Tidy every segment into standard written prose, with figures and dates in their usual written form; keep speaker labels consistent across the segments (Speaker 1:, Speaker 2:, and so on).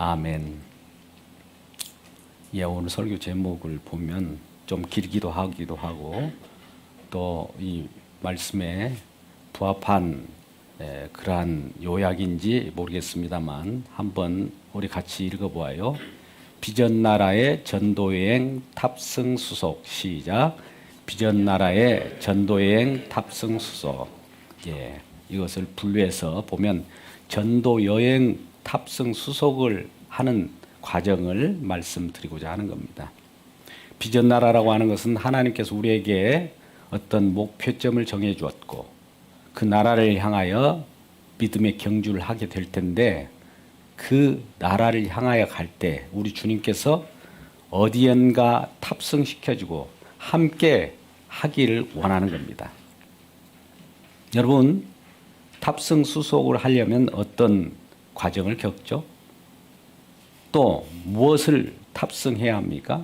Speaker 1: 아멘. 예, 오늘 설교 제목을 보면 좀 길기도 하고 또 이 말씀에 부합한 그러한 요약인지 모르겠습니다만 한번 우리 같이 읽어보아요. 비전나라의 전도여행 탑승수속. 시작. 비전나라의 전도여행 탑승수속. 예, 이것을 분류해서 보면 전도여행 탑승수속을 하는 과정을 말씀드리고자 하는 겁니다. 비전나라라고 하는 것은 하나님께서 우리에게 어떤 목표점을 정해 주었고 그 나라를 향하여 믿음의 경주를 하게 될 텐데 그 나라를 향하여 갈 때 우리 주님께서 어디엔가 탑승시켜주고 함께 하기를 원하는 겁니다. 여러분, 탑승 수속을 하려면 어떤 과정을 겪죠? 또 무엇을 탑승해야 합니까?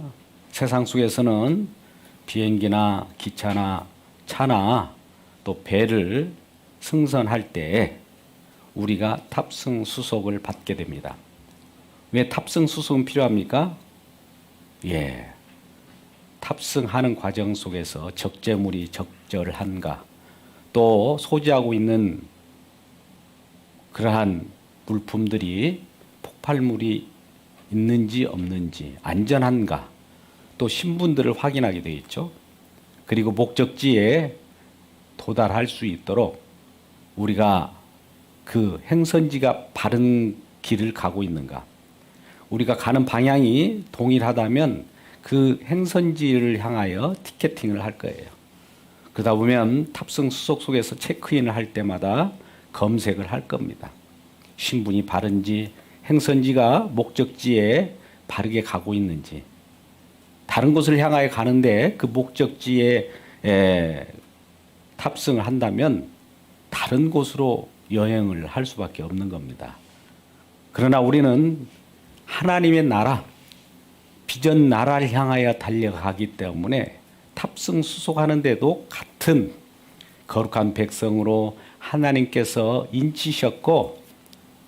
Speaker 1: 세상 속에서는 비행기나 기차나 차나 또 배를 승선할 때 우리가 탑승 수속을 받게 됩니다. 왜 탑승 수속은 필요합니까? 예, 탑승하는 과정 속에서 적재물이 적절한가, 또 소지하고 있는 그러한 물품들이 폭발물이 있는지 없는지, 안전한가, 또 신분들을 확인하게 되겠죠. 그리고 목적지에 도달할 수 있도록 우리가 그 행선지가 바른 길을 가고 있는가, 우리가 가는 방향이 동일하다면 그 행선지를 향하여 티켓팅을 할 거예요. 그러다 보면 탑승 수속 속에서 체크인을 할 때마다 검색을 할 겁니다. 신분이 바른지, 행선지가 목적지에 바르게 가고 있는지. 다른 곳을 향하여 가는데 그 목적지에 탑승을 한다면 다른 곳으로 여행을 할 수밖에 없는 겁니다. 그러나 우리는 하나님의 나라, 비전 나라를 향하여 달려가기 때문에 탑승 수속하는데도 같은 거룩한 백성으로 하나님께서 인치셨고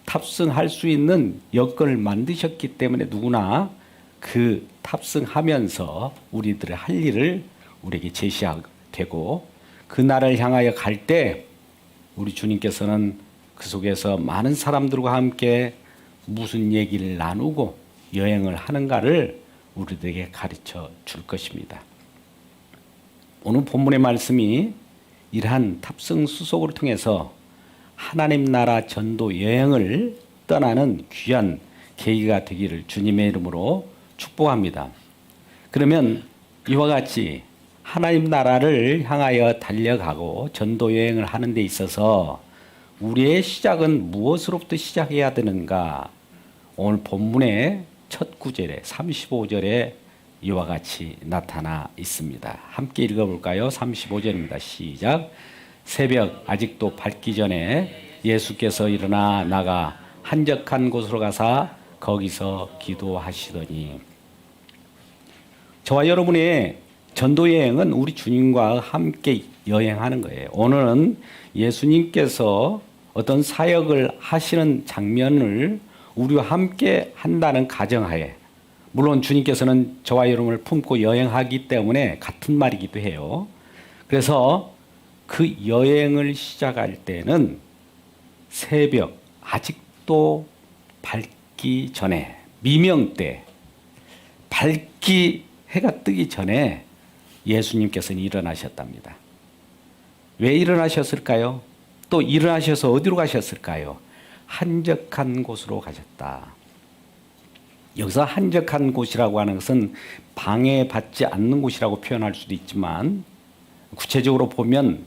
Speaker 1: 탑승할 수 있는 여건을 만드셨기 때문에 누구나 그 탑승하면서 우리들의 할 일을 우리에게 제시하게 되고 그 나라를 향하여 갈 때 우리 주님께서는 그 속에서 많은 사람들과 함께 무슨 얘기를 나누고 여행을 하는가를 우리들에게 가르쳐 줄 것입니다. 오늘 본문의 말씀이 이러한 탑승 수속을 통해서 하나님 나라 전도 여행을 떠나는 귀한 계기가 되기를 주님의 이름으로 축복합니다. 그러면 이와 같이 하나님 나라를 향하여 달려가고 전도 여행을 하는 데 있어서 우리의 시작은 무엇으로부터 시작해야 되는가? 오늘 본문의 첫 구절에 35절에 이와 같이 나타나 있습니다. 함께 읽어볼까요? 35절입니다. 시작. 새벽 아직도 밝기 전에 예수께서 일어나 나가 한적한 곳으로 가사 거기서 기도하시더니. 저와 여러분의 전도 여행은 우리 주님과 함께 여행하는 거예요. 오늘은 예수님께서 어떤 사역을 하시는 장면을 우리와 함께 한다는 가정하에, 물론 주님께서는 저와 여러분을 품고 여행하기 때문에 같은 말이기도 해요. 그래서 그 여행을 시작할 때는 새벽 아직도 밝기 전에, 미명 때, 해가 뜨기 전에 예수님께서는 일어나셨답니다. 왜 일어나셨을까요? 또 일어나셔서 어디로 가셨을까요? 한적한 곳으로 가셨다. 여기서 한적한 곳이라고 하는 것은 방해받지 않는 곳이라고 표현할 수도 있지만 구체적으로 보면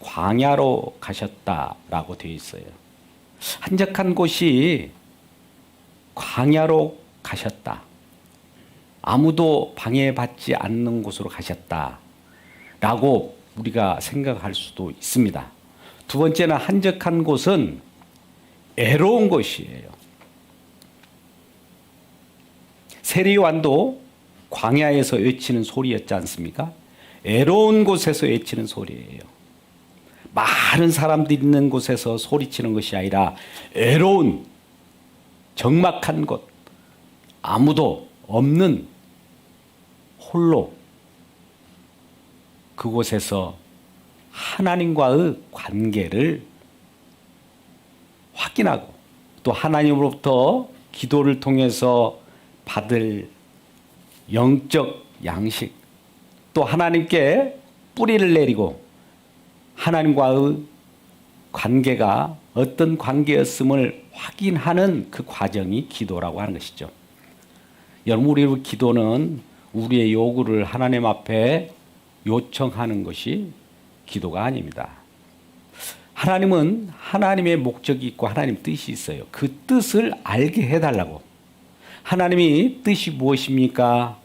Speaker 1: 광야로 가셨다라고 되어 있어요. 한적한 곳이 광야로 가셨다. 아무도 방해받지 않는 곳으로 가셨다라고 우리가 생각할 수도 있습니다. 두 번째는 한적한 곳은 애로운 곳이에요. 세리완도 광야에서 외치는 소리였지 않습니까? 애로운 곳에서 외치는 소리예요. 많은 사람들이 있는 곳에서 소리치는 것이 아니라 애로운 적막한 곳, 아무도 없는 홀로 그곳에서 하나님과의 관계를 확인하고 또 하나님으로부터 기도를 통해서 받을 영적 양식, 또 하나님께 뿌리를 내리고 하나님과의 관계가 어떤 관계였음을 확인하는 그 과정이 기도라고 하는 것이죠. 여러분, 우리의 기도는 우리의 요구를 하나님 앞에 요청하는 것이 기도가 아닙니다. 하나님은 하나님의 목적이 있고 하나님 뜻이 있어요. 그 뜻을 알게 해달라고. 하나님이 뜻이 무엇입니까?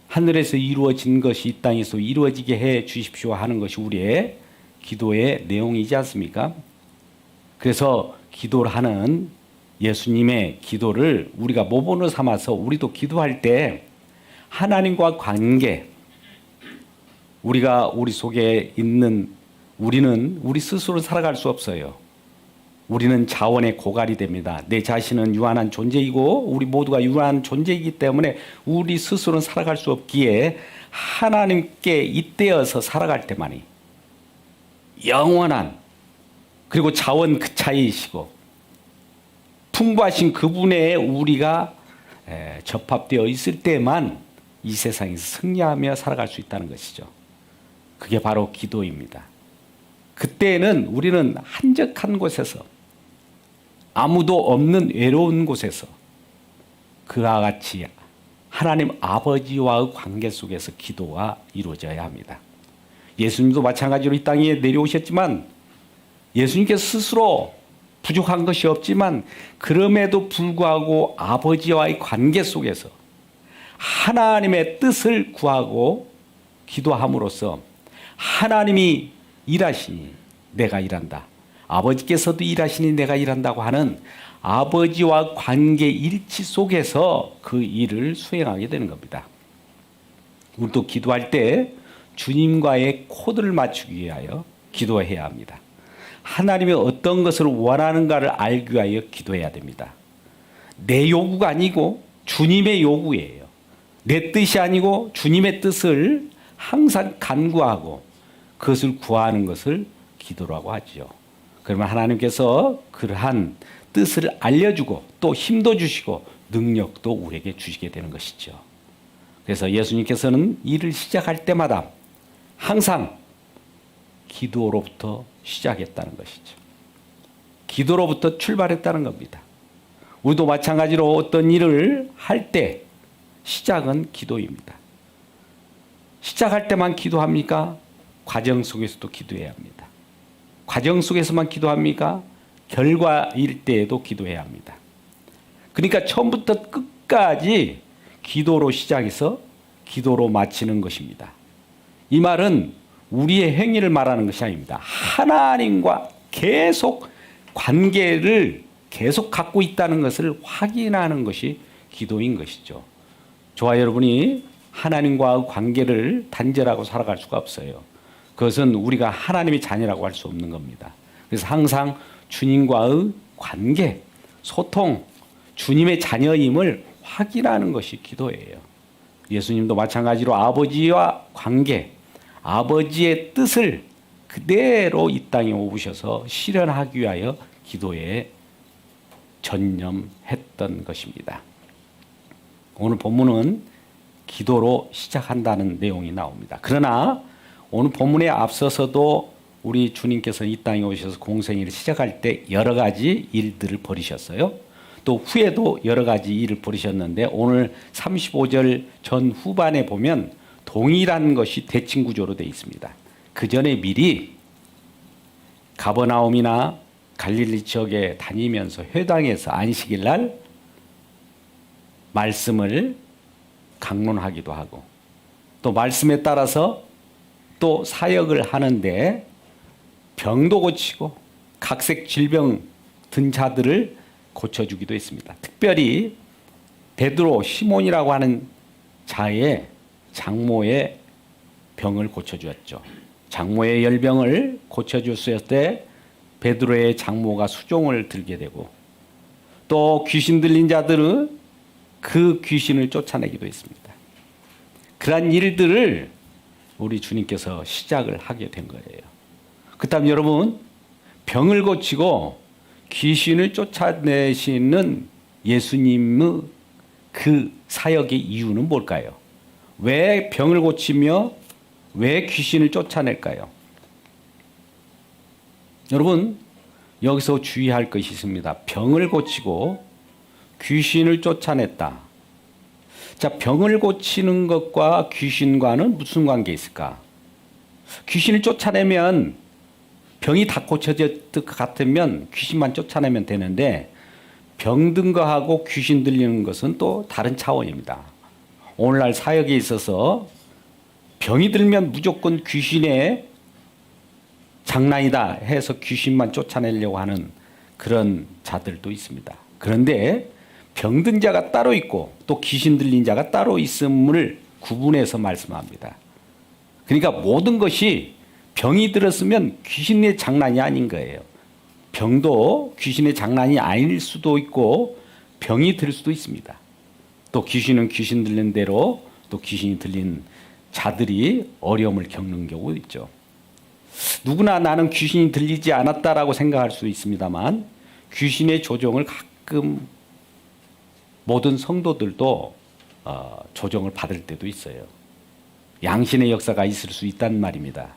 Speaker 1: 하늘에서 이루어진 것이 이 땅에서 이루어지게 해 주십시오 하는 것이 우리의 기도의 내용이지 않습니까? 그래서 기도를 하는 예수님의 기도를 우리가 모범으로 삼아서 우리도 기도할 때 하나님과 관계, 우리가 우리 속에 있는 우리는 우리 스스로 살아갈 수 없어요. 우리는 자원의 고갈이 됩니다. 내 자신은 유한한 존재이고 우리 모두가 유한한 존재이기 때문에 우리 스스로는 살아갈 수 없기에 하나님께 잇대어서 살아갈 때만이 영원한 그리고 자원 그 차이이시고 풍부하신 그분에 우리가 접합되어 있을 때만 이 세상에서 승리하며 살아갈 수 있다는 것이죠. 그게 바로 기도입니다. 그때는 우리는 한적한 곳에서 아무도 없는 외로운 곳에서 그와 같이 하나님 아버지와의 관계 속에서 기도가 이루어져야 합니다. 예수님도 마찬가지로 이 땅에 내려오셨지만 예수님께서 스스로 부족한 것이 없지만 그럼에도 불구하고 아버지와의 관계 속에서 하나님의 뜻을 구하고 기도함으로써 하나님이 일하시니 내가 일한다. 아버지께서도 일하시니 내가 일한다고 하는 아버지와 관계 일치 속에서 그 일을 수행하게 되는 겁니다. 우리도 기도할 때 주님과의 코드를 맞추기 위하여 기도해야 합니다. 하나님이 어떤 것을 원하는가를 알기 위하여 기도해야 됩니다. 내 요구가 아니고 주님의 요구예요. 내 뜻이 아니고 주님의 뜻을 항상 간구하고 그것을 구하는 것을 기도라고 하죠. 그러면 하나님께서 그러한 뜻을 알려주고 또 힘도 주시고 능력도 우리에게 주시게 되는 것이죠. 그래서 예수님께서는 일을 시작할 때마다 항상 기도로부터 시작했다는 것이죠. 기도로부터 출발했다는 겁니다. 우리도 마찬가지로 어떤 일을 할 때 시작은 기도입니다. 시작할 때만 기도합니까? 과정 속에서도 기도해야 합니다. 과정 속에서만 기도합니까? 결과일 때에도 기도해야 합니다. 그러니까 처음부터 끝까지 기도로 시작해서 기도로 마치는 것입니다. 이 말은 우리의 행위를 말하는 것이 아닙니다. 하나님과 계속 관계를 계속 갖고 있다는 것을 확인하는 것이 기도인 것이죠. 저와 여러분이 하나님과의 관계를 단절하고 살아갈 수가 없어요. 그것은 우리가 하나님의 자녀라고 할 수 없는 겁니다. 그래서 항상 주님과의 관계, 소통, 주님의 자녀임을 확인하는 것이 기도예요. 예수님도 마찬가지로 아버지와 관계, 아버지의 뜻을 그대로 이 땅에 오셔서 실현하기 위하여 기도에 전념했던 것입니다. 오늘 본문은 기도로 시작한다는 내용이 나옵니다. 그러나 오늘 본문에 앞서서도 우리 주님께서 이 땅에 오셔서 공생애를 시작할 때 여러 가지 일들을 벌이셨어요. 또 후에도 여러 가지 일을 벌이셨는데 오늘 35절 전 후반에 보면 동일한 것이 대칭 구조로 되어 있습니다. 그 전에 미리 가버나움이나 갈릴리 지역에 다니면서 회당에서 안식일 날 말씀을 강론하기도 하고 또 말씀에 따라서 또 사역을 하는데 병도 고치고 각색 질병 든 자들을 고쳐주기도 했습니다. 특별히 베드로 시몬이라고 하는 자의 장모의 병을 고쳐주었죠. 장모의 열병을 고쳐주었을 때 베드로의 장모가 수종을 들게 되고 또 귀신 들린 자들은 그 귀신을 쫓아내기도 했습니다. 그러한 일들을 우리 주님께서 시작을 하게 된 거예요. 그다음 여러분, 병을 고치고 귀신을 쫓아내시는 예수님의 그 사역의 이유는 뭘까요? 왜 병을 고치며 왜 귀신을 쫓아낼까요? 여러분, 여기서 주의할 것이 있습니다. 병을 고치고 귀신을 쫓아냈다. 자, 병을 고치는 것과 귀신과는 무슨 관계 있을까? 귀신을 쫓아내면 병이 다 고쳐질 것 같으면 귀신만 쫓아내면 되는데, 병든 거하고 귀신 들리는 것은 또 다른 차원입니다. 오늘날 사역에 있어서 병이 들면 무조건 귀신의 장난이다 해서 귀신만 쫓아내려고 하는 그런 자들도 있습니다. 그런데 병든 자가 따로 있고 또 귀신 들린 자가 따로 있음을 구분해서 말씀합니다. 그러니까 모든 것이 병이 들었으면 귀신의 장난이 아닌 거예요. 병도 귀신의 장난이 아닐 수도 있고 병이 들 수도 있습니다. 또 귀신은 귀신 들린 대로 또 귀신이 들린 자들이 어려움을 겪는 경우도 있죠. 누구나 나는 귀신이 들리지 않았다라고 생각할 수 있습니다만, 귀신의 조종을 가끔 모든 성도들도 조종을 받을 때도 있어요. 양신의 역사가 있을 수 있단 말입니다.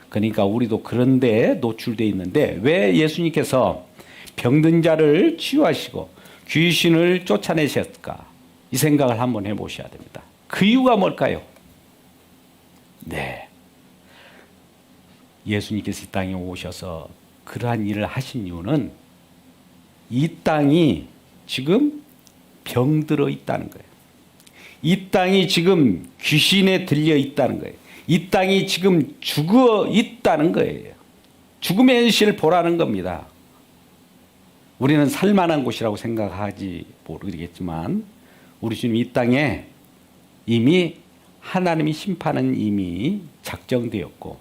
Speaker 1: 그러니까 우리도 그런 데에 노출되어 있는데, 왜 예수님께서 병든 자를 치유하시고 귀신을 쫓아내셨을까? 이 생각을 한번 해보셔야 됩니다. 그 이유가 뭘까요? 네, 예수님께서 이 땅에 오셔서 그러한 일을 하신 이유는 이 땅이 지금 병들어 있다는 거예요. 이 땅이 지금 귀신에 들려 있다는 거예요. 이 땅이 지금 죽어 있다는 거예요. 죽음의 현실을 보라는 겁니다. 우리는 살만한 곳이라고 생각하지 모르겠지만, 우리 주님 이 땅에 이미 하나님이 심판은 이미 작정되었고,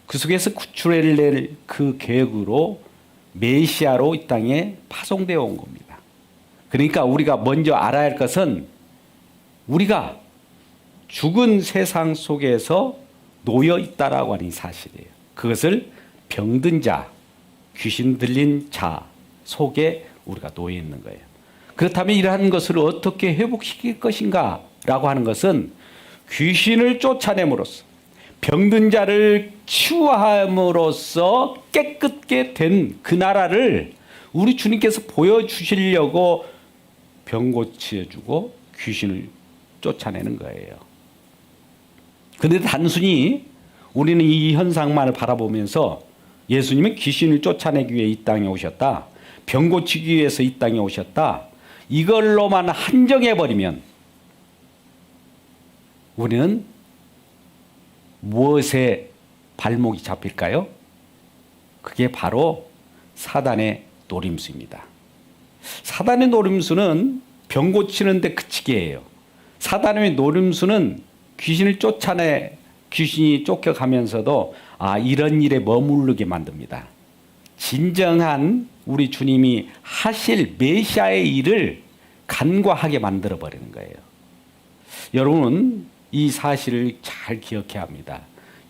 Speaker 1: 그 속에서 구출을 낼 그 계획으로 메시아로 이 땅에 파송되어 온 겁니다. 그러니까 우리가 먼저 알아야 할 것은, 우리가 죽은 세상 속에서 놓여 있다라고 하는 사실이에요. 그것을 병든 자, 귀신 들린 자 속에 우리가 놓여 있는 거예요. 그렇다면 이러한 것을 어떻게 회복시킬 것인가 라고 하는 것은, 귀신을 쫓아냄으로써 병든 자를 치유함으로써 깨끗게 된 그 나라를 우리 주님께서 보여주시려고 병 고쳐주고 귀신을 쫓아내는 거예요. 그런데 단순히 우리는 이 현상만을 바라보면서 예수님은 귀신을 쫓아내기 위해 이 땅에 오셨다, 병 고치기 위해서 이 땅에 오셨다, 이걸로만 한정해버리면 우리는 무엇에 발목이 잡힐까요? 그게 바로 사단의 노림수입니다. 사단의 노림수는 병 고치는 데 그치게 해요. 사단의 노림수는 귀신을 쫓아내, 귀신이 쫓겨가면서도 이런 일에 머무르게 만듭니다. 진정한 우리 주님이 하실 메시아의 일을 간과하게 만들어버리는 거예요. 여러분, 이 사실을 잘 기억해야 합니다.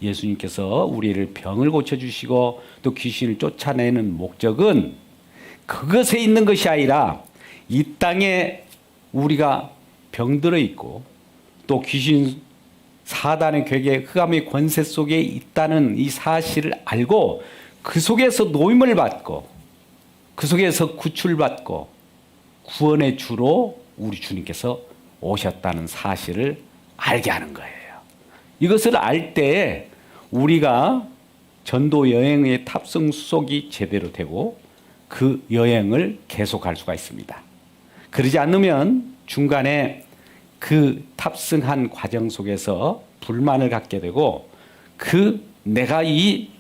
Speaker 1: 예수님께서 우리를 병을 고쳐주시고 또 귀신을 쫓아내는 목적은 그것에 있는 것이 아니라, 이 땅에 우리가 병들어 있고 또 귀신 사단의 괴계 흑암의 권세 속에 있다는 이 사실을 알고 그 속에서 노임을 받고 그 속에서 구출받고 구원의 주로 우리 주님께서 오셨다는 사실을 알게 하는 거예요. 이것을 알 때 우리가 전도 여행의 탑승 수속이 제대로 되고 그 여행을 계속할 수가 있습니다. 그러지 않으면 중간에 그 탑승한 과정 속에서 불만을 갖게 되고, 내가 이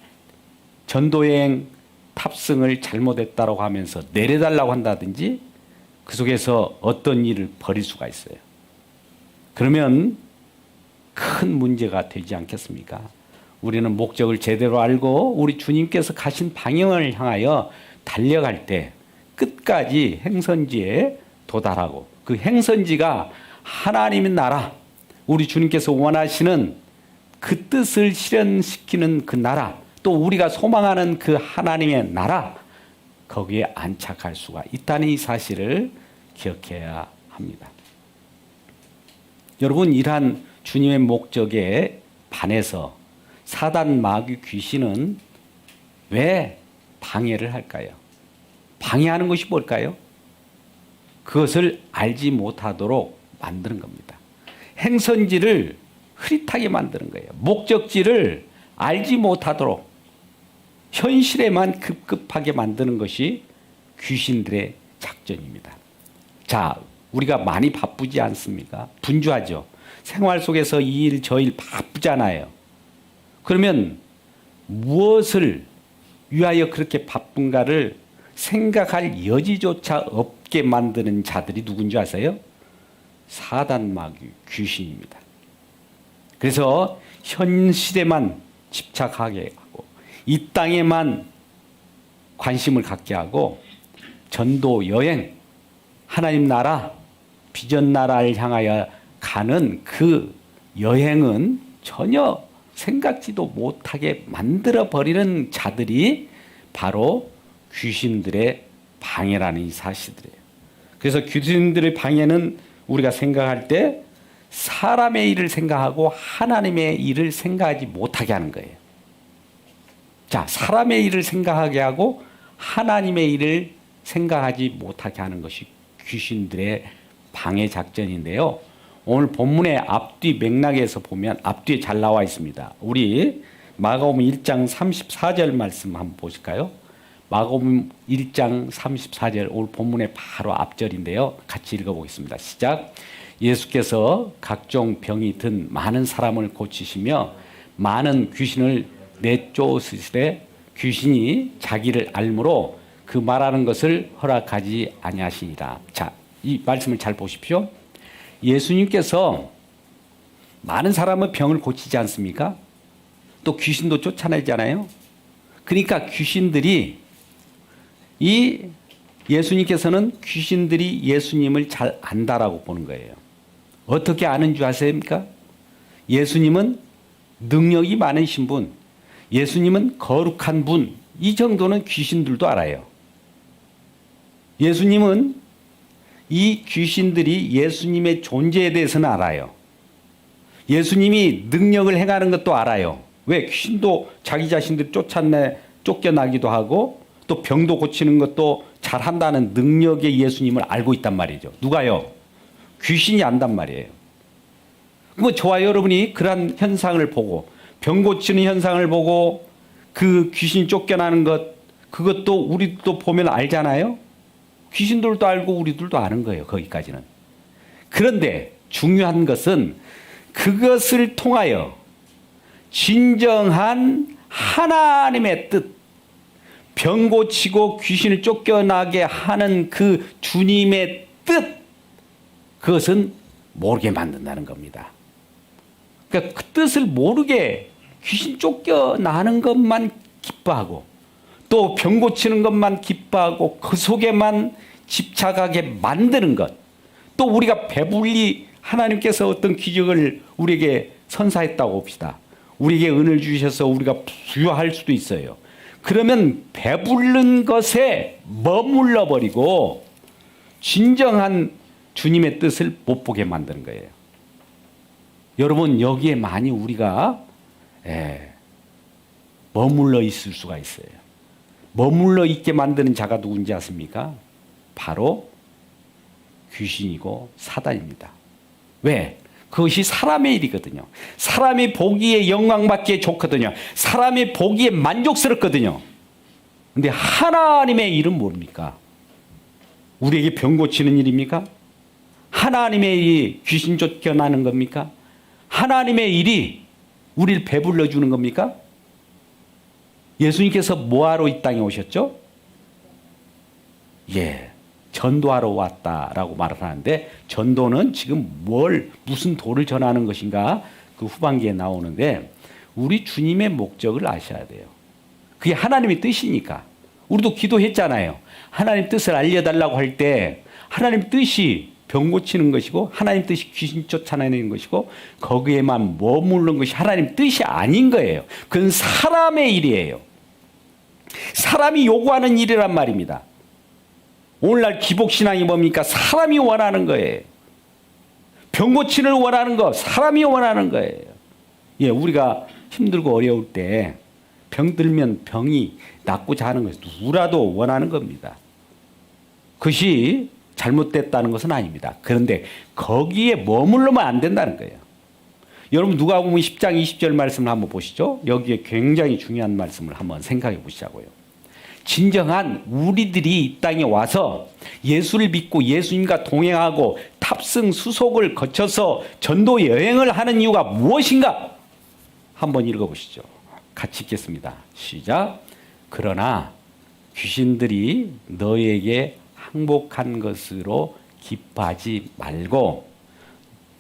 Speaker 1: 전도여행 탑승을 잘못했다고 하면서 내려달라고 한다든지 그 속에서 어떤 일을 벌일 수가 있어요. 그러면 큰 문제가 되지 않겠습니까? 우리는 목적을 제대로 알고 우리 주님께서 가신 방향을 향하여 달려갈 때 끝까지 행선지에 도달하고 그 행선지가 하나님의 나라, 우리 주님께서 원하시는 그 뜻을 실현시키는 그 나라, 또 우리가 소망하는 그 하나님의 나라, 거기에 안착할 수가 있다는 이 사실을 기억해야 합니다. 여러분, 이러한 주님의 목적에 반해서 사단 마귀 귀신은 왜 방해를 할까요? 방해하는 것이 뭘까요? 그것을 알지 못하도록 만드는 겁니다. 행선지를 흐릿하게 만드는 거예요. 목적지를 알지 못하도록 현실에만 급급하게 만드는 것이 귀신들의 작전입니다. 자, 우리가 많이 바쁘지 않습니까? 분주하죠. 생활 속에서 이 일 저 일 바쁘잖아요. 그러면 무엇을 위하여 그렇게 바쁜가를 생각할 여지조차 없게 만드는 자들이 누군지 아세요? 사단 마귀 귀신입니다. 그래서 현실에만 집착하게 하고 이 땅에만 관심을 갖게 하고 전도 여행, 하나님 나라, 비전 나라를 향하여 가는 그 여행은 전혀 생각지도 못하게 만들어버리는 자들이 바로 귀신들의 방해라는 이 사실이에요. 그래서 귀신들의 방해는 우리가 생각할 때 사람의 일을 생각하고 하나님의 일을 생각하지 못하게 하는 거예요. 자, 사람의 일을 생각하게 하고 하나님의 일을 생각하지 못하게 하는 것이 귀신들의 방해 작전인데요. 오늘 본문의 앞뒤 맥락에서 보면 앞뒤에 잘 나와 있습니다. 우리 마가복음 1장 34절 말씀 한번 보실까요? 마가복음 1장 34절 오늘 본문의 바로 앞절인데요. 같이 읽어보겠습니다. 시작. 예수께서 각종 병이 든 많은 사람을 고치시며 많은 귀신을 내쫓으시되 귀신이 자기를 알므로 그 말하는 것을 허락하지 아니하시니라. 자, 이 말씀을 잘 보십시오. 예수님께서 많은 사람의 병을 고치지 않습니까? 또 귀신도 쫓아내잖아요. 그러니까 귀신들이 이 예수님께서는 귀신들이 예수님을 잘 안다라고 보는 거예요. 어떻게 아는 줄 아십니까? 예수님은 능력이 많으신 분, 예수님은 거룩한 분, 이 정도는 귀신들도 알아요. 예수님은 이 귀신들이 예수님의 존재에 대해서는 알아요. 예수님이 능력을 행하는 것도 알아요. 왜? 귀신도 자기 자신들 쫓겨나기도 하고 또 병도 고치는 것도 잘한다는 능력의 예수님을 알고 있단 말이죠. 누가요? 귀신이 안단 말이에요. 그럼 저와 여러분이 그러한 현상을 보고 병 고치는 현상을 보고 그 귀신 쫓겨나는 것, 그것도 우리도 보면 알잖아요. 귀신들도 알고 우리들도 아는 거예요. 거기까지는. 그런데 중요한 것은 그것을 통하여 진정한 하나님의 뜻, 병 고치고 귀신을 쫓겨나게 하는 그 주님의 뜻, 그것은 모르게 만든다는 겁니다. 그러니까 그 뜻을 모르게 귀신 쫓겨나는 것만 기뻐하고 또 병 고치는 것만 기뻐하고 그 속에만 집착하게 만드는 것, 또 우리가 배불리 하나님께서 어떤 기적을 우리에게 선사했다고 봅시다. 우리에게 은혜를 주셔서 우리가 부유할 수도 있어요. 그러면 배부른 것에 머물러 버리고 진정한 주님의 뜻을 못 보게 만드는 거예요. 여러분, 여기에 많이 우리가 머물러 있을 수가 있어요. 머물러 있게 만드는 자가 누군지 아십니까? 바로 귀신이고 사단입니다. 왜? 그것이 사람의 일이거든요. 사람이 보기에 영광받기에 좋거든요. 사람이 보기에 만족스럽거든요. 근데 하나님의 일은 뭡니까? 우리에게 병 고치는 일입니까? 하나님의 일이 귀신 쫓겨나는 겁니까? 하나님의 일이 우리를 배불러 주는 겁니까? 예수님께서 뭐하러 이 땅에 오셨죠? 전도하러 왔다라고 말을 하는데, 전도는 지금 무슨 도를 전하는 것인가? 그 후반기에 나오는데, 우리 주님의 목적을 아셔야 돼요. 그게 하나님의 뜻이니까. 우리도 기도했잖아요. 하나님 뜻을 알려달라고 할 때, 하나님 뜻이 병 고치는 것이고 하나님 뜻이 귀신 쫓아내는 것이고 거기에만 머무르는 것이 하나님 뜻이 아닌 거예요. 그건 사람의 일이에요. 사람이 요구하는 일이란 말입니다. 오늘날 기복신앙이 뭡니까? 사람이 원하는 거예요. 병 고치는 원하는 거 사람이 원하는 거예요. 예, 우리가 힘들고 어려울 때 병들면 병이 낫고자 하는 것이 누구라도 원하는 겁니다. 그것이 잘못됐다는 것은 아닙니다. 그런데 거기에 머물러면 안 된다는 거예요. 여러분 누가복음 10장 20절 말씀을 한번 보시죠. 여기에 굉장히 중요한 말씀을 한번 생각해 보시자고요. 진정한 우리들이 이 땅에 와서 예수를 믿고 예수님과 동행하고 탑승 수속을 거쳐서 전도 여행을 하는 이유가 무엇인가? 한번 읽어보시죠. 같이 읽겠습니다. 시작. 그러나 귀신들이 너희에게 항복한 것으로 기뻐하지 말고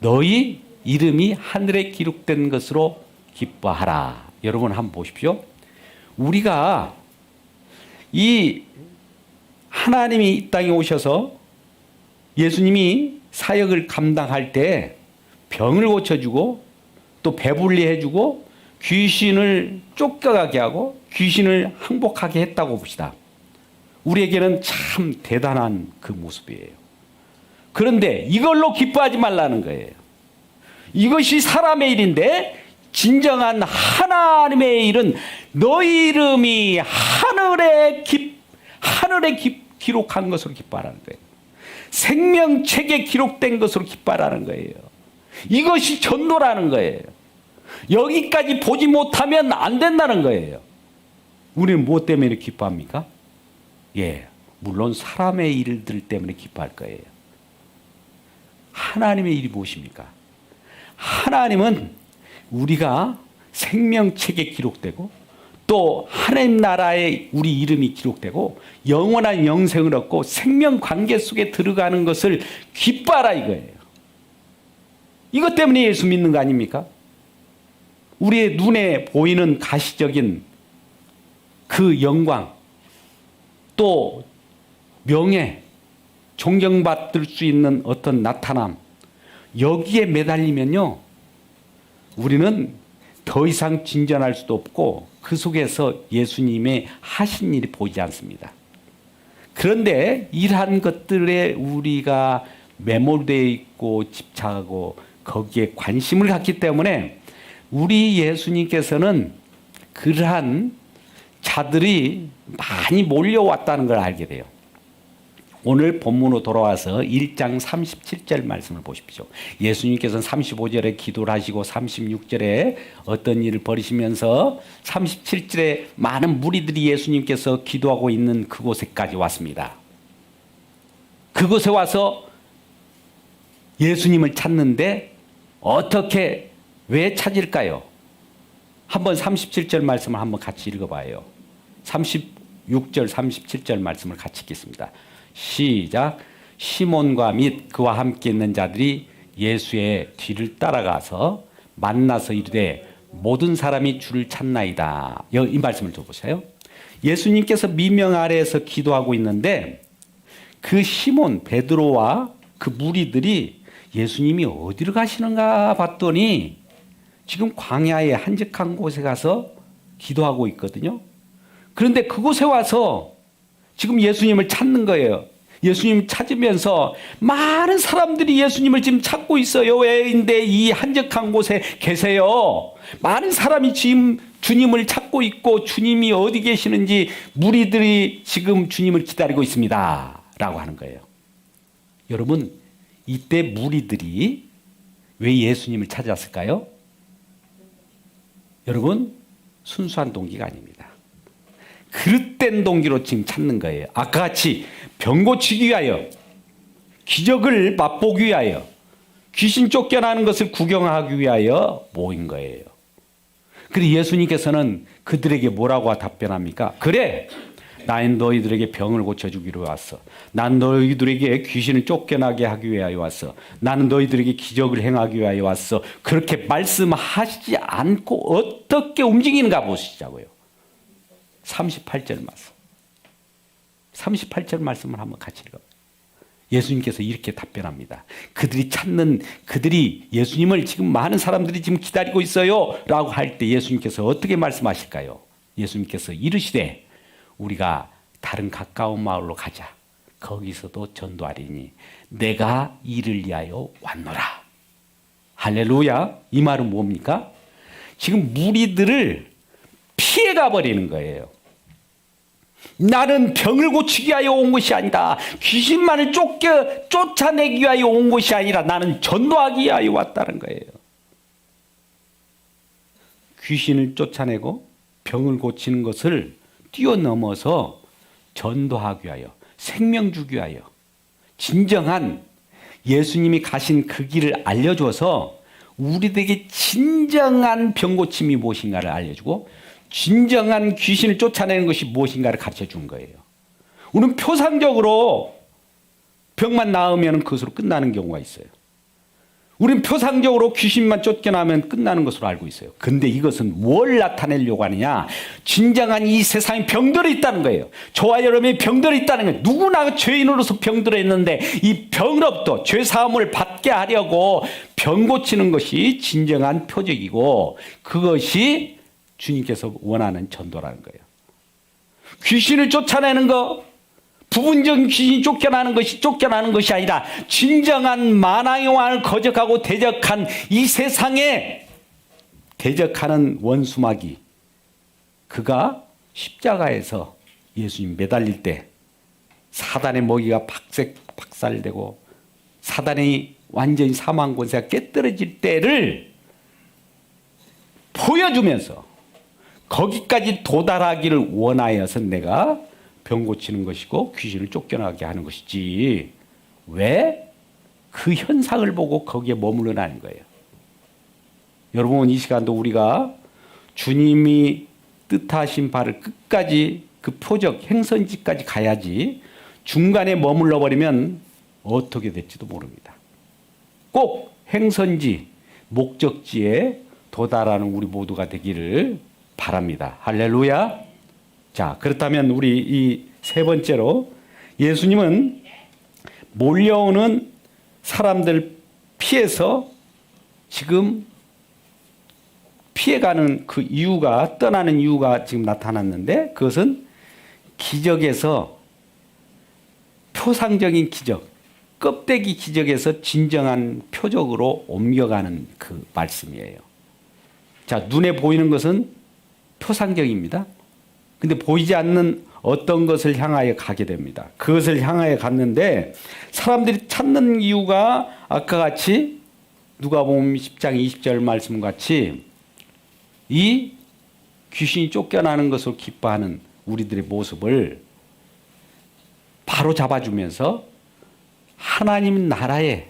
Speaker 1: 너희 이름이 하늘에 기록된 것으로 기뻐하라. 여러분 한번 보십시오. 우리가 이 하나님이 이 땅에 오셔서 예수님이 사역을 감당할 때 병을 고쳐주고 또 배불리 해주고 귀신을 쫓겨가게 하고 귀신을 항복하게 했다고 봅시다. 우리에게는 참 대단한 그 모습이에요. 그런데 이걸로 기뻐하지 말라는 거예요. 이것이 사람의 일인데 진정한 하나님의 일은 너희 이름이 하늘에 기록한 것으로 기뻐하라는 거예요. 생명책에 기록된 것으로 기뻐하라는 거예요. 이것이 전도라는 거예요. 여기까지 보지 못하면 안 된다는 거예요. 우리는 무엇 때문에 기뻐합니까? 예, 물론 사람의 일들 때문에 기뻐할 거예요. 하나님의 일이 무엇입니까? 하나님은 우리가 생명책에 기록되고 또 하나님 나라에 우리 이름이 기록되고 영원한 영생을 얻고 생명 관계 속에 들어가는 것을 기뻐하라 이거예요. 이것 때문에 예수 믿는 거 아닙니까? 우리의 눈에 보이는 가시적인 그 영광 또 명예 존경받을 수 있는 어떤 나타남 여기에 매달리면요 우리는 더 이상 진전할 수도 없고 그 속에서 예수님의 하신 일이 보이지 않습니다. 그런데 이러한 것들에 우리가 매몰되어 있고 집착하고 거기에 관심을 갖기 때문에 우리 예수님께서는 그러한 자들이 많이 몰려왔다는 걸 알게 돼요. 오늘 본문으로 돌아와서 1장 37절 말씀을 보십시오. 예수님께서는 35절에 기도를 하시고 36절에 어떤 일을 벌이시면서 37절에 많은 무리들이 예수님께서 기도하고 있는 그곳에까지 왔습니다. 그곳에 와서 예수님을 찾는데 어떻게 왜 찾을까요? 한번 37절 말씀을 한번 같이 읽어봐요. 36절 37절 말씀을 같이 읽겠습니다. 시작. 시몬과 및 그와 함께 있는 자들이 예수의 뒤를 따라가서 만나서 이르되 모든 사람이 주를 찾나이다. 이 말씀을 좀 보세요. 예수님께서 미명 아래에서 기도하고 있는데 그 시몬 베드로와 그 무리들이 예수님이 어디로 가시는가 봤더니 지금 광야의 한적한 곳에 가서 기도하고 있거든요. 그런데 그곳에 와서 지금 예수님을 찾는 거예요. 예수님 찾으면서 많은 사람들이 예수님을 지금 찾고 있어요. 왜인데 이 한적한 곳에 계세요. 많은 사람이 지금 주님을 찾고 있고 주님이 어디 계시는지 무리들이 지금 주님을 기다리고 있습니다. 라고 하는 거예요. 여러분 이때 무리들이 왜 예수님을 찾았을까요? 여러분 순수한 동기가 아닙니다. 그릇된 동기로 지금 찾는 거예요. 아까 같이 병 고치기 위하여 기적을 맛보기 위하여 귀신 쫓겨나는 것을 구경하기 위하여 모인 거예요. 그런데 예수님께서는 그들에게 뭐라고 답변합니까? 그래 나는 너희들에게 병을 고쳐주기로 왔어. 난 너희들에게 귀신을 쫓겨나게 하기 위하여 왔어. 나는 너희들에게 기적을 행하기 위하여 왔어. 그렇게 말씀하시지 않고 어떻게 움직이는가 보시자고요. 38절 말씀. 38절 말씀을 한번 같이 읽어봐요. 예수님께서 이렇게 답변합니다. 그들이 예수님을 지금 많은 사람들이 지금 기다리고 있어요 라고 할 때 예수님께서 어떻게 말씀하실까요? 예수님께서 이르시되 우리가 다른 가까운 마을로 가자. 거기서도 전도하리니 내가 이를 위하여 왔노라. 할렐루야. 이 말은 뭡니까? 지금 무리들을 피해가 버리는 거예요. 나는 병을 고치기 위하여 온 것이 아니다. 귀신만을 쫓아내기 위하여 온 것이 아니라 나는 전도하기 위하여 왔다는 거예요. 귀신을 쫓아내고 병을 고치는 것을 뛰어넘어서 전도하기 위하여, 생명 주기 위하여, 진정한 예수님이 가신 그 길을 알려줘서 우리들에게 진정한 병 고침이 무엇인가를 알려주고 진정한 귀신을 쫓아내는 것이 무엇인가를 가르쳐 준 거예요. 우리는 표상적으로 병만 나으면 그것으로 끝나는 경우가 있어요. 우리는 표상적으로 귀신만 쫓겨나면 끝나는 것으로 알고 있어요. 근데 이것은 뭘 나타내려고 하느냐? 진정한 이 세상에 병들어 있다는 거예요. 저와 여러분이 병들어 있다는 거예요. 누구나 죄인으로서 병들어 있는데 이 병으로부터 죄사함을 받게 하려고 병 고치는 것이 진정한 표적이고 그것이 주님께서 원하는 전도라는 거예요. 귀신을 쫓아내는 거, 부분적인 귀신이 쫓겨나는 것이 아니라 진정한 만왕의 왕을 거적하고 대적한 이 세상에 대적하는 원수마귀, 그가 십자가에서 예수님 매달릴 때 사단의 먹이가 박살되고 사단의 완전히 사망 권세가 깨뜨려질 때를 보여주면서 거기까지 도달하기를 원하여서 내가 병 고치는 것이고 귀신을 쫓겨나게 하는 것이지 왜 그 현상을 보고 거기에 머무르라는 거예요. 여러분 이 시간도 우리가 주님이 뜻하신 바를 끝까지 그 표적 행선지까지 가야지 중간에 머물러 버리면 어떻게 될지도 모릅니다. 꼭 행선지 목적지에 도달하는 우리 모두가 되기를 바랍니다. 할렐루야. 자, 그렇다면 우리 이 세 번째로 예수님은 몰려오는 사람들 피해서 지금 피해가는 그 이유가 떠나는 이유가 지금 나타났는데 그것은 기적에서 표상적인 기적, 껍데기 기적에서 진정한 표적으로 옮겨가는 그 말씀이에요. 자, 눈에 보이는 것은 표상적입니다. 근데 보이지 않는 어떤 것을 향하여 가게 됩니다. 그것을 향하여 갔는데 사람들이 찾는 이유가 아까 같이 누가복음 10장 20절 말씀 같이 이 귀신이 쫓겨나는 것으로 기뻐하는 우리들의 모습을 바로 잡아주면서 하나님 나라에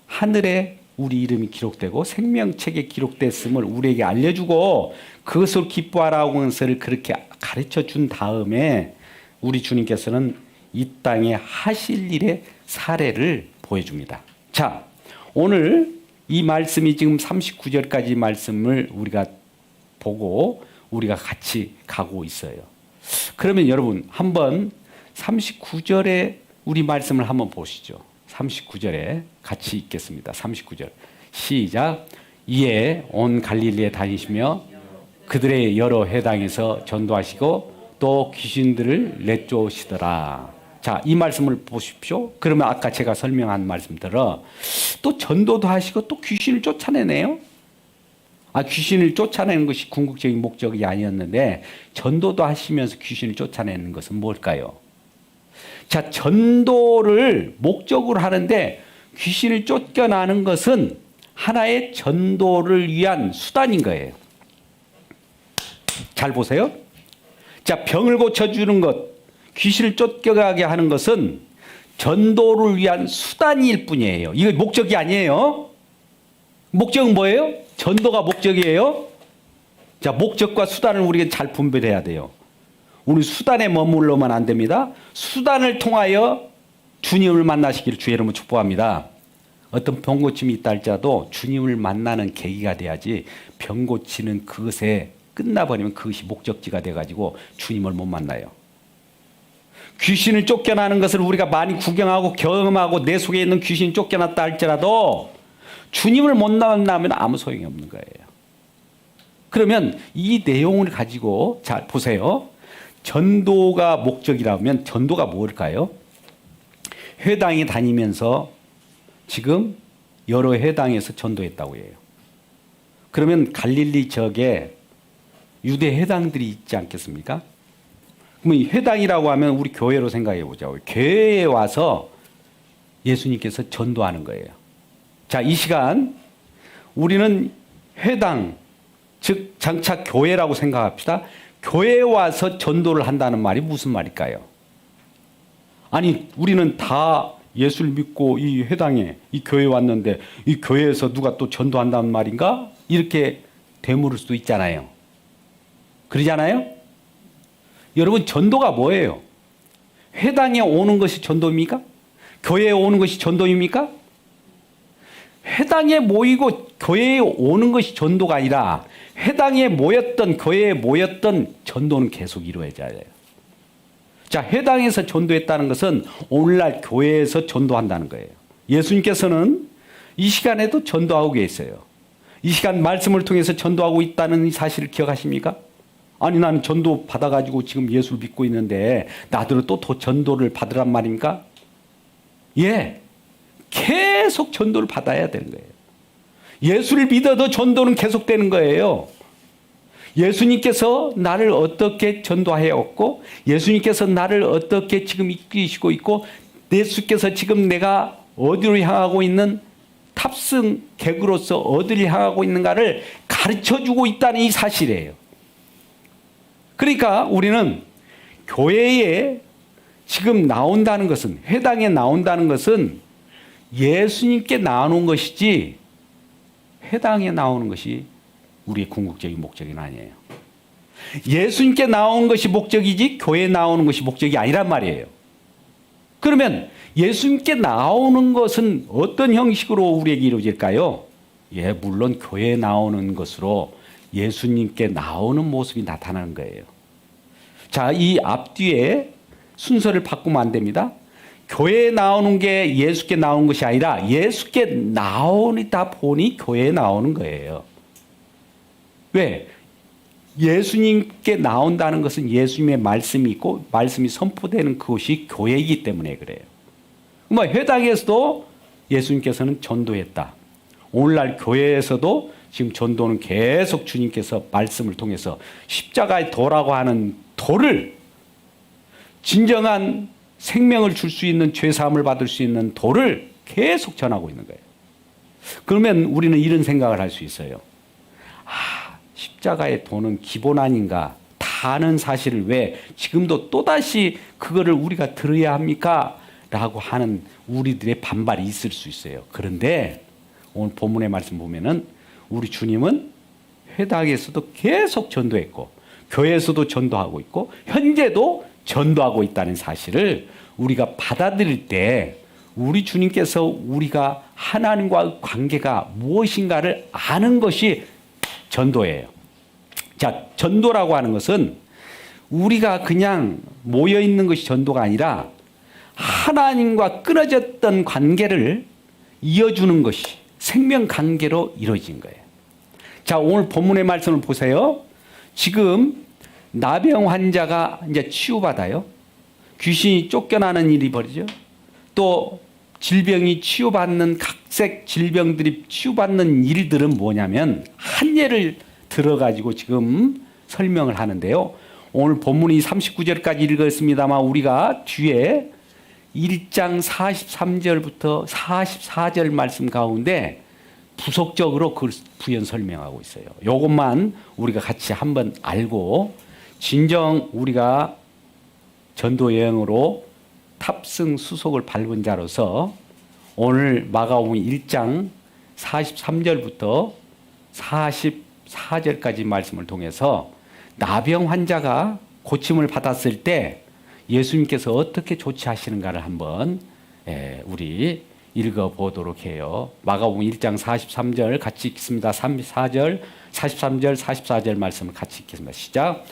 Speaker 1: 하늘에 우리 이름이 기록되고 생명책에 기록됐음을 우리에게 알려주고 그것을 기뻐하라고 하는 것을 그렇게 가르쳐 준 다음에 우리 주님께서는 이 땅에 하실 일의 사례를 보여줍니다. 자, 오늘 이 말씀이 지금 39절까지 말씀을 우리가 보고 우리가 같이 가고 있어요. 그러면 여러분 한번 39절에 우리 말씀을 한번 보시죠. 39절에 같이 읽겠습니다. 39절 시작. 이에 온 갈릴리에 다니시며 그들의 여러 회당에서 전도하시고 또 귀신들을 내쫓으시더라. 자, 이 말씀을 보십시오. 그러면 아까 제가 설명한 말씀대로 또 전도도 하시고 또 귀신을 쫓아내네요. 귀신을 쫓아내는 것이 궁극적인 목적이 아니었는데 전도도 하시면서 귀신을 쫓아내는 것은 뭘까요? 자, 전도를 목적으로 하는데 귀신을 쫓겨나는 것은 하나의 전도를 위한 수단인 거예요. 잘 보세요. 자, 병을 고쳐주는 것, 귀신을 쫓겨가게 하는 것은 전도를 위한 수단일 뿐이에요. 이거 목적이 아니에요. 목적은 뭐예요? 전도가 목적이에요. 자, 목적과 수단을 우리가 잘 분별해야 돼요. 우리 수단에 머물러만 안 됩니다. 수단을 통하여 주님을 만나시기를 주의 이름으로 축복합니다. 어떤 병 고침이 있다 할지라도 주님을 만나는 계기가 돼야지 병 고치는 그것에 끝나버리면 그것이 목적지가 돼가지고 주님을 못 만나요. 귀신을 쫓겨나는 것을 우리가 많이 구경하고 경험하고 내 속에 있는 귀신이 쫓겨났다 할지라도 주님을 못 만나면 아무 소용이 없는 거예요. 그러면 이 내용을 가지고 잘 보세요. 전도가 목적이라면 전도가 뭘까요? 회당에 다니면서 지금 여러 회당에서 전도했다고 해요. 그러면 갈릴리 지역에 유대 회당들이 있지 않겠습니까? 그럼 이 회당이라고 하면 우리 교회로 생각해 보자고. 교회에 와서 예수님께서 전도하는 거예요. 자, 이 시간 우리는 회당, 즉 장차 교회라고 생각합시다. 교회에 와서 전도를 한다는 말이 무슨 말일까요? 아니, 우리는 다 예수를 믿고 이 회당에, 이 교회에 왔는데 이 교회에서 누가 또 전도한다는 말인가? 이렇게 되물을 수도 있잖아요. 그러잖아요? 여러분, 전도가 뭐예요? 회당에 오는 것이 전도입니까? 교회에 오는 것이 전도입니까? 회당에 모이고 교회에 오는 것이 전도가 아니라 회당에 모였던, 교회에 모였던 전도는 계속 이루어져야 돼요. 자, 회당에서 전도했다는 것은 오늘날 교회에서 전도한다는 거예요. 예수님께서는 이 시간에도 전도하고 계세요. 이 시간 말씀을 통해서 전도하고 있다는 이 사실을 기억하십니까? 아니, 나는 전도 받아가지고 지금 예수를 믿고 있는데 나더러 또 전도를 받으란 말입니까? 예, 계속 전도를 받아야 되는 거예요. 예수를 믿어도 전도는 계속되는 거예요. 예수님께서 나를 어떻게 전도하였고, 예수님께서 나를 어떻게 지금 이끄시고 있고, 예수께서 지금 내가 어디로 향하고 있는 탑승 객으로서 어디를 향하고 있는가를 가르쳐주고 있다는 이 사실이에요. 그러니까 우리는 교회에 지금 나온다는 것은, 회당에 나온다는 것은 예수님께 나오는 것이지 회당에 나오는 것이 우리의 궁극적인 목적은 아니에요. 예수님께 나오는 것이 목적이지 교회에 나오는 것이 목적이 아니란 말이에요. 그러면 예수님께 나오는 것은 어떤 형식으로 우리에게 이루어질까요? 예, 물론 교회에 나오는 것으로 예수님께 나오는 모습이 나타나는 거예요. 자, 이 앞뒤에 순서를 바꾸면 안 됩니다. 교회에 나오는 게 예수께 나오는 것이 아니라 예수께 나오다 보니 교회에 나오는 거예요. 왜? 예수님께 나온다는 것은 예수님의 말씀이 있고 말씀이 선포되는 그것이 교회이기 때문에 그래요. 뭐 회당에서도 예수님께서는 전도했다. 오늘날 교회에서도 지금 전도는 계속 주님께서 말씀을 통해서 십자가의 도라고 하는 도를, 진정한 생명을 줄 수 있는, 죄사함을 받을 수 있는 도를 계속 전하고 있는 거예요. 그러면 우리는 이런 생각을 할 수 있어요. 십자가의 도는 기본 아닌가? 다 아는 사실을 왜 지금도 또다시 그거를 우리가 들어야 합니까? 라고 하는 우리들의 반발이 있을 수 있어요. 그런데 오늘 본문의 말씀 보면은 우리 주님은 회당에서도 계속 전도했고 교회에서도 전도하고 있고 현재도 전도하고 있다는 사실을 우리가 받아들일 때 우리 주님께서 우리가 하나님과의 관계가 무엇인가를 아는 것이 전도예요. 자, 전도라고 하는 것은 우리가 그냥 모여 있는 것이 전도가 아니라 하나님과 끊어졌던 관계를 이어주는 것이 생명 관계로 이루어진 거예요. 자, 오늘 본문의 말씀을 보세요. 지금 나병 환자가 이제 치유받아요. 귀신이 쫓겨나는 일이 벌어지죠. 또 질병이 치유받는 각색 질병들이 치유받는 일들은 뭐냐면 한 예를 들어가지고 지금 설명을 하는데요. 오늘 본문이 39절까지 읽었습니다만 우리가 뒤에 1장 43절부터 44절 말씀 가운데 부속적으로 그걸 부연 설명하고 있어요. 이것만 우리가 같이 한번 알고 진정 우리가 전도 여행으로 탑승 수속을 밟은 자로서 오늘 마가복음 1장 43절부터 44절까지 말씀을 통해서 나병 환자가 고침을 받았을 때 예수님께서 어떻게 조치하시는가를 한번 우리 읽어보도록 해요. 마가복음 1장 43절 같이 읽습니다. 34절, 43절, 44절 말씀을 같이 읽겠습니다. 시작.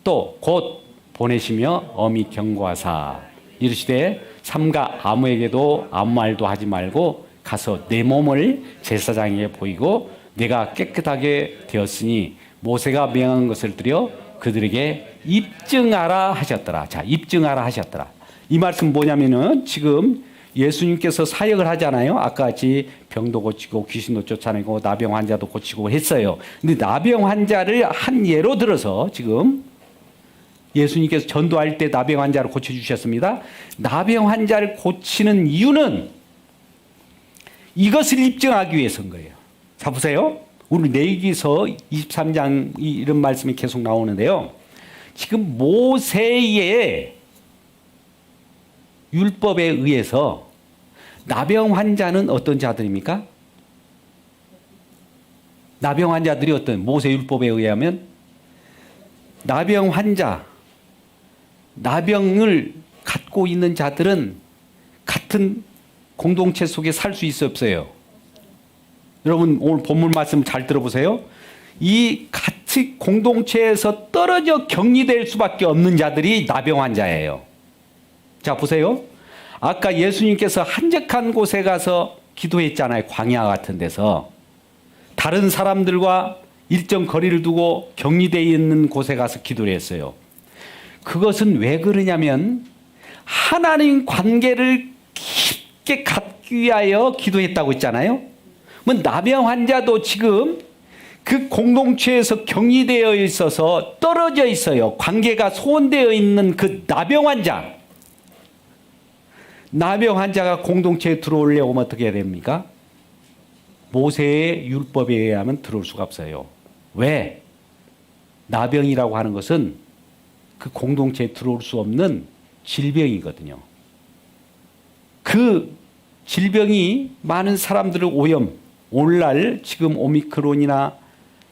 Speaker 1: 또 곧 보내시며 엄히 경고하사 이르시되 삼가 아무에게도 아무 말도 하지 말고 가서 내 몸을 제사장에게 보이고 내가 깨끗하게 되었으니 모세가 명한 것을 드려 그들에게 입증하라 하셨더라. 자, 입증하라 하셨더라. 이 말씀 뭐냐면은 지금 예수님께서 사역을 하잖아요. 아까 같이 병도 고치고 귀신도 쫓아내고 나병 환자도 고치고 했어요. 근데 나병 환자를 한 예로 들어서 지금 예수님께서 전도할 때 나병 환자를 고쳐주셨습니다. 나병 환자를 고치는 이유는 이것을 입증하기 위해서인 거예요. 자, 보세요. 우리 레위기서 23장 이런 말씀이 계속 나오는데요. 지금 모세의 율법에 의해서 나병 환자는 어떤 자들입니까? 나병 환자들이 어떤 모세 율법에 의하면 나병 환자, 나병을 갖고 있는 자들은 같은 공동체 속에 살 수 있어 없어요? 여러분 오늘 본문 말씀 잘 들어보세요. 이 같이 공동체에서 떨어져 격리될 수밖에 없는 자들이 나병 환자예요. 자, 보세요. 아까 예수님께서 한적한 곳에 가서 기도했잖아요. 광야 같은 데서. 다른 사람들과 일정 거리를 두고 격리되어 있는 곳에 가서 기도를 했어요. 그것은 왜 그러냐면 하나님 관계를 깊게 갖기 위하여 기도했다고 했잖아요. 나병 환자도 지금 그 공동체에서 격리되어 있어서 떨어져 있어요. 관계가 소원되어 있는 그 나병 환자. 나병 환자가 공동체에 들어오려면 어떻게 해야 됩니까? 모세의 율법에 의하면 들어올 수가 없어요. 왜? 나병이라고 하는 것은 그 공동체에 들어올 수 없는 질병이거든요. 그 질병이 많은 사람들을 오늘날 지금 오미크론이나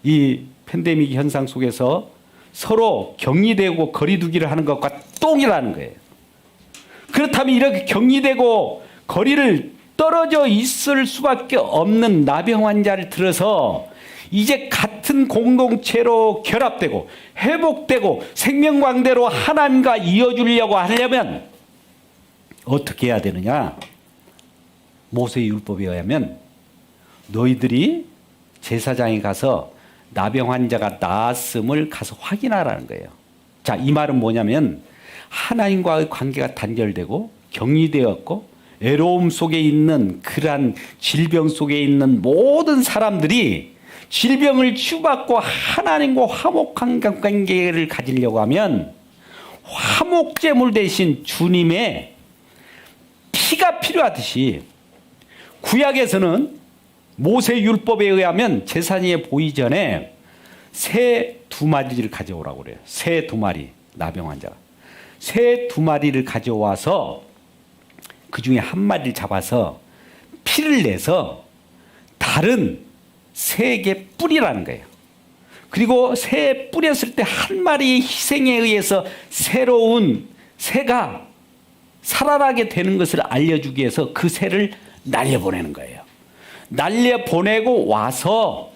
Speaker 1: 이 팬데믹 현상 속에서 서로 격리되고 거리두기를 하는 것과 똥이라는 거예요. 그렇다면 이렇게 격리되고 거리를 떨어져 있을 수밖에 없는 나병 환자를 들어서 이제 같은 공동체로 결합되고 회복되고 생명광대로 하나님과 이어주려고 하려면 어떻게 해야 되느냐? 모세의 율법에 의하면 너희들이 제사장에 가서 나병 환자가 나았음을 가서 확인하라는 거예요. 자, 이 말은 뭐냐면 하나님과의 관계가 단절되고 격리되었고 애로움 속에 있는 그러한 질병 속에 있는 모든 사람들이 질병을 치유받고 하나님과 화목한 관계를 가지려고 하면 화목제물 대신 주님의 피가 필요하듯이 구약에서는 모세 율법에 의하면 제사장에 보이기 전에 새 2마리를 가져오라고 그래요. 새 2마리, 나병 환자가. 새 2마리를 가져와서 그 중에 1마리를 잡아서 피를 내서 다른 새에게 뿌리라는 거예요. 그리고 새에 뿌렸을 때 1마리의 희생에 의해서 새로운 새가 살아나게 되는 것을 알려주기 위해서 그 새를 날려보내는 거예요. 날려보내고 와서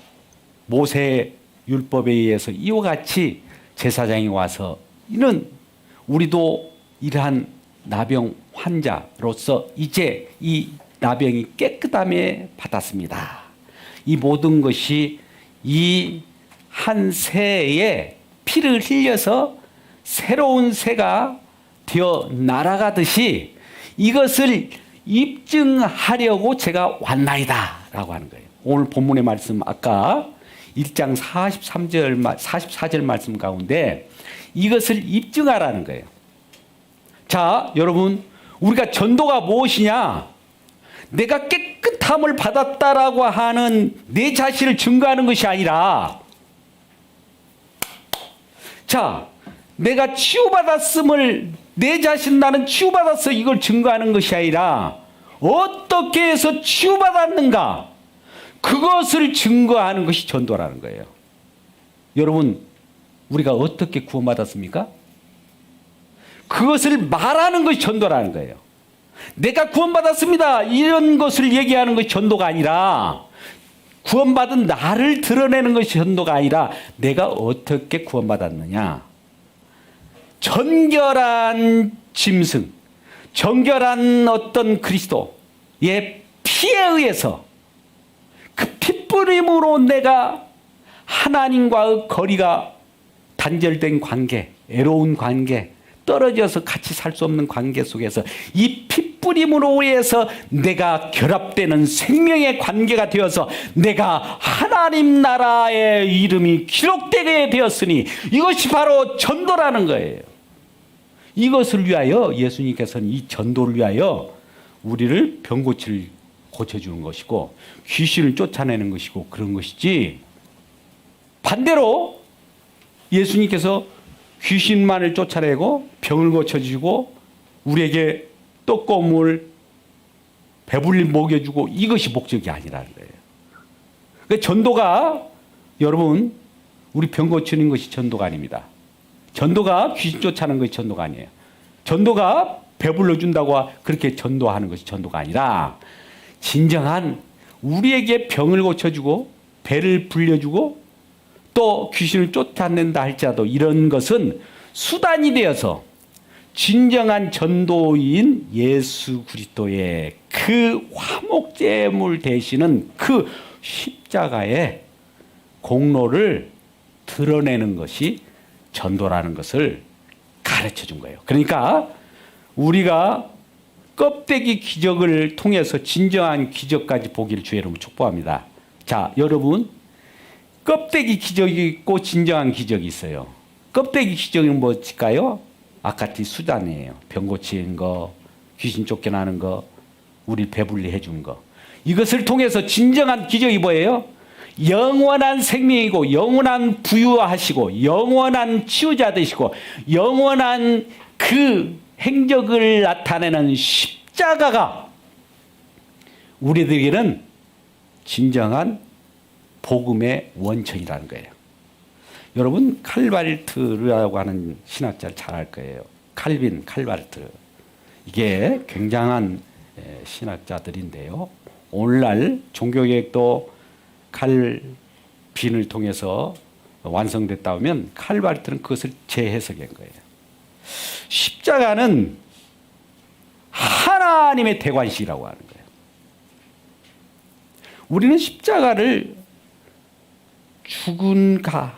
Speaker 1: 모세 율법에 의해서 이와 같이 제사장이 와서 이는 우리도 이러한 나병 환자로서 이제 이 나병이 깨끗함에 받았습니다. 이 모든 것이 이 한 새의 피를 흘려서 새로운 새가 되어 날아가듯이 이것을 입증하려고 제가 왔나이다 라고 하는 거예요. 오늘 본문의 말씀 아까 1장 44절 말씀 가운데 이것을 입증하라는 거예요. 자, 여러분, 우리가 전도가 무엇이냐? 내가 깨끗함을 받았다라고 하는 내 자신을 증거하는 것이 아니라, 자, 내가 치유받았음을 내 자신 나는 치유받았어 이걸 증거하는 것이 아니라 어떻게 해서 치유받았는가 그것을 증거하는 것이 전도라는 거예요. 여러분, 우리가 어떻게 구원받았습니까? 그것을 말하는 것이 전도라는 거예요. 내가 구원받았습니다 이런 것을 얘기하는 것이 전도가 아니라, 구원받은 나를 드러내는 것이 전도가 아니라 내가 어떻게 구원받았느냐, 정결한 짐승, 정결한 어떤 그리스도의 피에 의해서 그 핏부림으로 내가 하나님과의 거리가 단절된 관계, 애로운 관계, 떨어져서 같이 살 수 없는 관계 속에서 이 핏부림으로 인해서 내가 결합되는 생명의 관계가 되어서 내가 하나님 나라의 이름이 기록되게 되었으니 이것이 바로 전도라는 거예요. 이것을 위하여 예수님께서는 이 전도를 위하여 우리를 병 고쳐주는 것이고 귀신을 쫓아내는 것이고 그런 것이지, 반대로 예수님께서 귀신만을 쫓아내고 병을 고쳐주고 우리에게 떡고 물 배불리 먹여주고 이것이 목적이 아니라는 거예요. 그러니까 전도가, 여러분, 우리 병 고치는 것이 전도가 아닙니다. 전도가 귀신 쫓아내는 것이 전도가 아니에요. 전도가 배불러 준다고 그렇게 전도하는 것이 전도가 아니라 진정한 우리에게 병을 고쳐주고 배를 불려주고 또 귀신을 쫓아낸다 할지라도 이런 것은 수단이 되어서 진정한 전도인 예수 그리스도의 그 화목제물 되시는 그 십자가의 공로를 드러내는 것이 전도라는 것을 가르쳐 준 거예요. 그러니까 우리가 껍데기 기적을 통해서 진정한 기적까지 보기를 주의 이름으로 축복합니다. 자, 여러분, 껍데기 기적이 있고 진정한 기적이 있어요. 껍데기 기적은 뭘까요? 아까티 수단이에요. 병 고치는 거, 귀신 쫓겨나는 거, 우리 배불리 해준 거. 이것을 통해서 진정한 기적이 뭐예요? 영원한 생명이고 영원한 부유하시고 영원한 치유자 되시고 영원한 그 행적을 나타내는 십자가가 우리들에게는 진정한 복음의 원천이라는 거예요. 여러분, 칼바르트라고 하는 신학자를 잘 알 거예요. 칼빈, 칼바르트. 이게 굉장한 신학자들인데요. 오늘날 종교개혁도 칼빈을 통해서 완성됐다 하면 칼바르트는 그것을 재해석한 거예요. 십자가는 하나님의 대관식이라고 하는 거예요. 우리는 십자가를 죽은 가,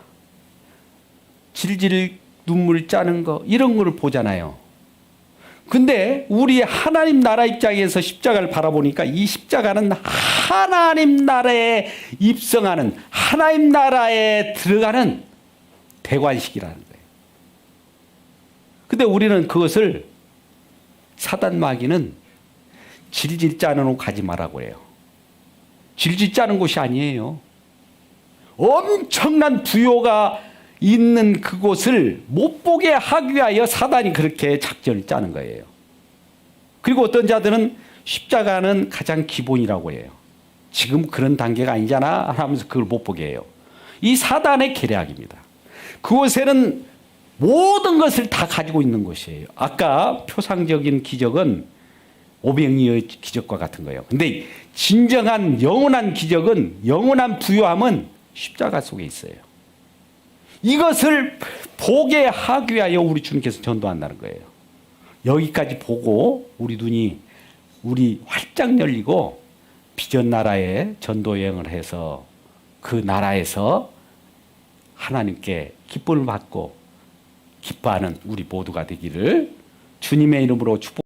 Speaker 1: 질질 눈물 짜는 거 이런 거를 보잖아요. 근데 우리 하나님 나라 입장에서 십자가를 바라보니까 이 십자가는 하나님 나라에 입성하는, 하나님 나라에 들어가는 대관식이라는 거예요. 근데 우리는 그것을, 사단 마귀는 질질 짜는 곳 가지 말라고 해요. 질질 짜는 곳이 아니에요. 엄청난 부요가 있는 그곳을 못 보게 하기 위하여 사단이 그렇게 작전을 짜는 거예요. 그리고 어떤 자들은 십자가는 가장 기본이라고 해요. 지금 그런 단계가 아니잖아 하면서 그걸 못 보게 해요. 이 사단의 계략입니다. 그곳에는 모든 것을 다 가지고 있는 곳이에요. 아까 표상적인 기적은 오병이어의 기적과 같은 거예요. 근데 진정한 영원한 기적은, 영원한 부요함은 십자가 속에 있어요. 이것을 보게 하기 위하여 우리 주님께서 전도한다는 거예요. 여기까지 보고 우리 눈이 활짝 열리고 비전 나라에 전도 여행을 해서 그 나라에서 하나님께 기쁨을 받고 기뻐하는 우리 모두가 되기를 주님의 이름으로 축복.